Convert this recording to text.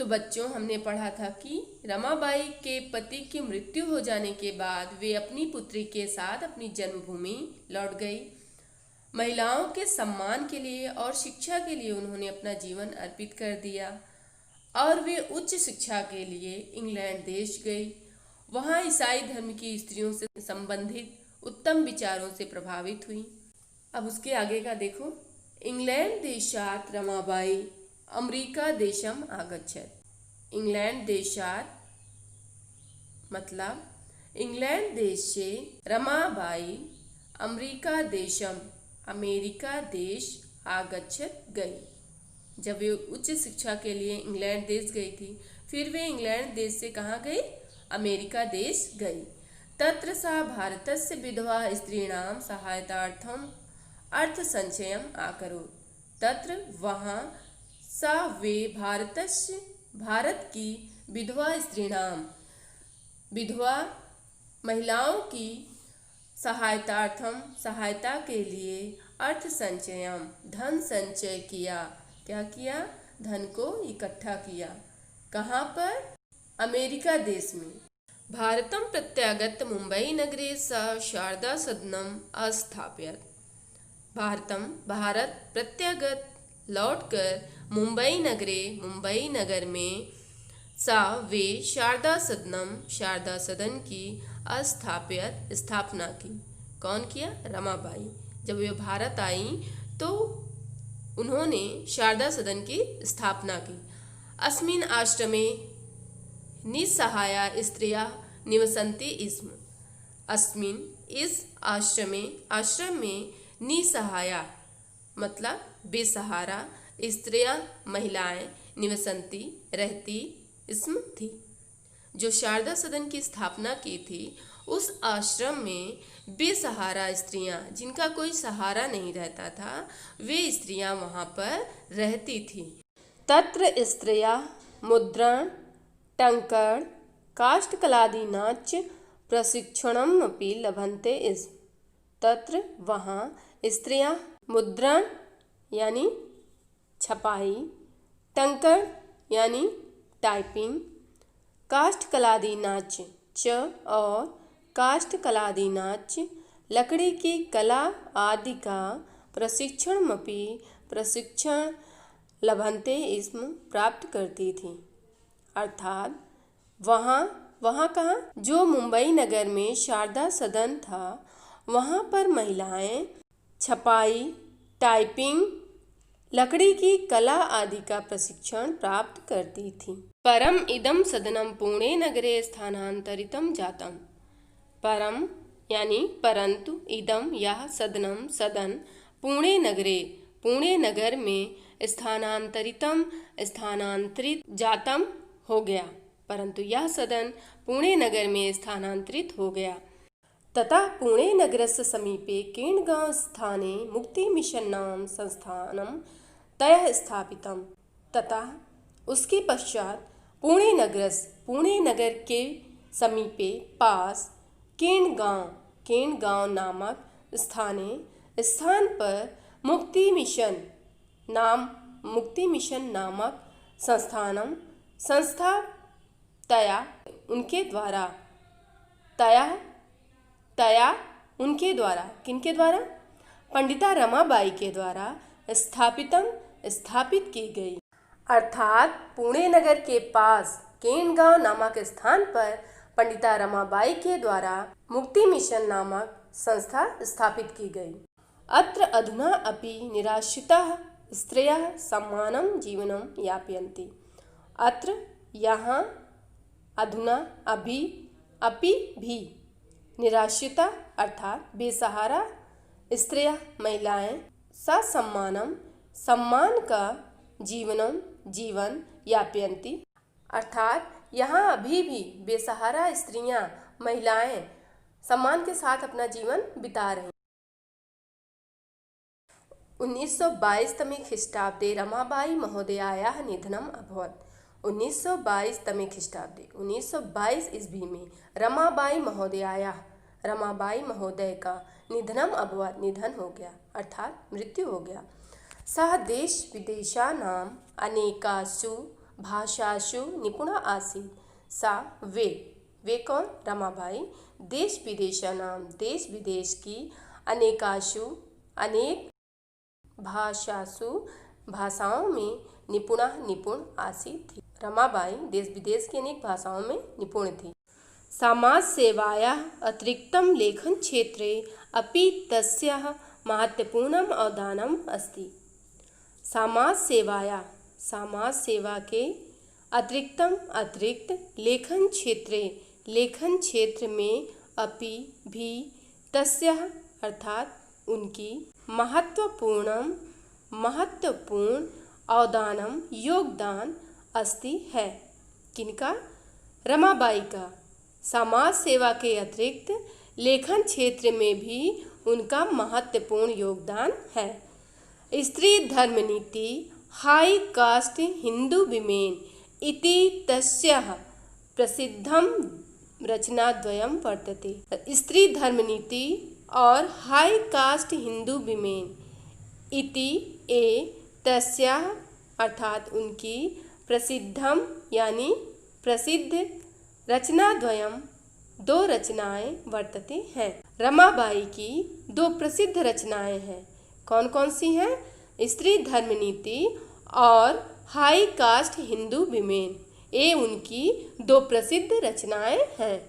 बच्चों, हमने पढ़ा था कि रमाबाई के पति की मृत्यु हो जाने के बाद वे अपनी पुत्री के साथ अपनी जन्मभूमि लौट गई। महिलाओं के सम्मान के लिए और शिक्षा के लिए उन्होंने अपना जीवन अर्पित कर दिया और वे उच्च शिक्षा के लिए इंग्लैंड देश गई। वहाँ ईसाई धर्म की स्त्रियों से संबंधित उत्तम विचारों से प्रभावित हुई। अब उसके आगे का देखो। इंग्लैंड देशात रमाबाई अमेरिका देशम आगच्छत। इंग्लैंड देशात मतलब इंग्लैंड देश से रमाबाई अमेरिका देशम अमेरिका देश आगच्छत गई। जब वे उच्च शिक्षा के लिए इंग्लैंड देश गई थी, फिर वे इंग्लैंड देश से कहाँ गई? अमेरिका देश गई। तत्र सा भारतस्य विधवा स्त्रीणां सहायतार्थम अर्थ संचयम आकरोत्। तत्र वहाँ सा वे भारत की विधवा स्त्रीणाम विधवा महिलाओं की सहायता के लिए अर्थ संचयम धन संचय किया। क्या किया? धन को इकट्ठा किया। कहाँ पर? अमेरिका देश में। भारतम प्रत्यागत मुंबई नगरे सा शारदा सदनम अस्थाप्यत। भारत प्रत्यागत लौटकर मुंबई नगर में सा वे शारदा सदन की स्थापना की। कौन किया? रमाबाई। जब वे भारत आई तो उन्होंने शारदा सदन की स्थापना की। अस्मिन् आश्रमे निस्सहाया स्त्रियः निवसन्ति स्म। अस्मिन् इस आश्रम में निसहाया मतलब बेसहारा स्त्रियां महिलाएं निवसंती रहती स्म थी। जो शारदा सदन की स्थापना की थी, उस आश्रम में बेसहारा स्त्रियां, जिनका कोई सहारा नहीं रहता था, वे स्त्रियां वहां पर रहती थी। तत्र स्त्रियां मुद्रण टंकण काष्ठकलादीनाच प्रशिक्षणमपि लभन्ते स्म। तत्र वहाँ स्त्रियां मुद्रण यानी छपाई, टंकण यानी टाइपिंग, काष्ठकलादी नाच और काष्ठकलादी लकड़ी की कला आदि का प्रशिक्षण लभन्ते स्म प्राप्त करती थी। अर्थात वहाँ कहाँ? जो मुंबई नगर में शारदा सदन था, वहाँ पर महिलाएं छपाई, टाइपिंग, लकड़ी की कला आदि का प्रशिक्षण प्राप्त करती थीं। परम इदम सदनम पुणे नगरे स्थानांतरितम जातम। परम यानी परंतु, इदम यह सदन पुणे नगर में स्थानांतरित जातम हो गया। परंतु यह सदन पुणे नगर में स्थानांतरित हो गया। ततः पुणे नगरस्य समीपे केण्गांव स्थाने मुक्ति मिशन नाम संस्थानम तयः स्थापितम। ततः उसके पश्चात पुणे नगर के समीपे पास केण्गांव नामक स्थान पर मुक्ति मिशन नामक संस्था तया उनके द्वारा किनके द्वारा? पंडिता रमाबाई के द्वारा स्थापित की गई। अर्थात पुणे नगर के पास केण्गांव नामक स्थान पर पंडिता रमाबाई के द्वारा मुक्ति मिशन नामक संस्था स्थापित की गई। अत्र अधुना अपि निराश्रिताः स्त्रियः सम्मानं जीवनं यापयन्ति। अत्र यहाँ अधुना अपि भी निराश्रिता अर्थात बेसहारा स्त्रियां महिलाएं सम्मान का जीवन यापयन्ति। अर्थात यहाँ अभी भी बेसहारा स्त्रियां महिलाएं सम्मान के साथ अपना जीवन बिता रही। 1922 तमे ख्रीष्टाब्दे रमाबाई महोदयायाः निधनम् अभवत्। 1922 तमे ख्रीष्टाब्दे 1922 ईस्वी में रमाबाई महोदय का निधनम अभवत् निधन हो गया अर्थात मृत्यु हो गया। सह देश विदेशानाम अनेकासु भाषासु निपुणा आसीत्। सा वे कौन? रमाबाई देश विदेशानां देश विदेश की अनेक भाषासु भाषाओं में निपुण आसीत् थी। रमाबाई देश विदेश की अनेक भाषाओं में निपुण थी। समाज सेवायाः अतिरिक्तं लेखन क्षेत्रे अपि तस्याः महत्वपूर्णम् अवदानम् अस्ति। समाज सेवा के अतिरिक्त लेखन क्षेत्र में अपि भी तस्याः अर्थात उनकी महत्वपूर्ण अवदानम योगदान अस्ति है। किनका? रमाबाई का। समाज सेवा के अतिरिक्त लेखन क्षेत्र में भी उनका महत्वपूर्ण योगदान है। स्त्री धर्म नीति हाई कास्ट हिंदू विमेन इति तस्याः प्रसिद्धं रचनाद्वयं वर्तते। स्त्री धर्म नीति और हाई कास्ट हिंदू विमेन इति ए तस्याः अर्थात उनकी प्रसिद्धम यानी प्रसिद्ध रचनाद्वयम दो रचनाएं वर्तते हैं। रमाबाई की दो प्रसिद्ध रचनाएं हैं। कौन कौन सी हैं? स्त्री धर्म नीति और हाई कास्ट हिंदू विमेन। ये उनकी दो प्रसिद्ध रचनाएं हैं।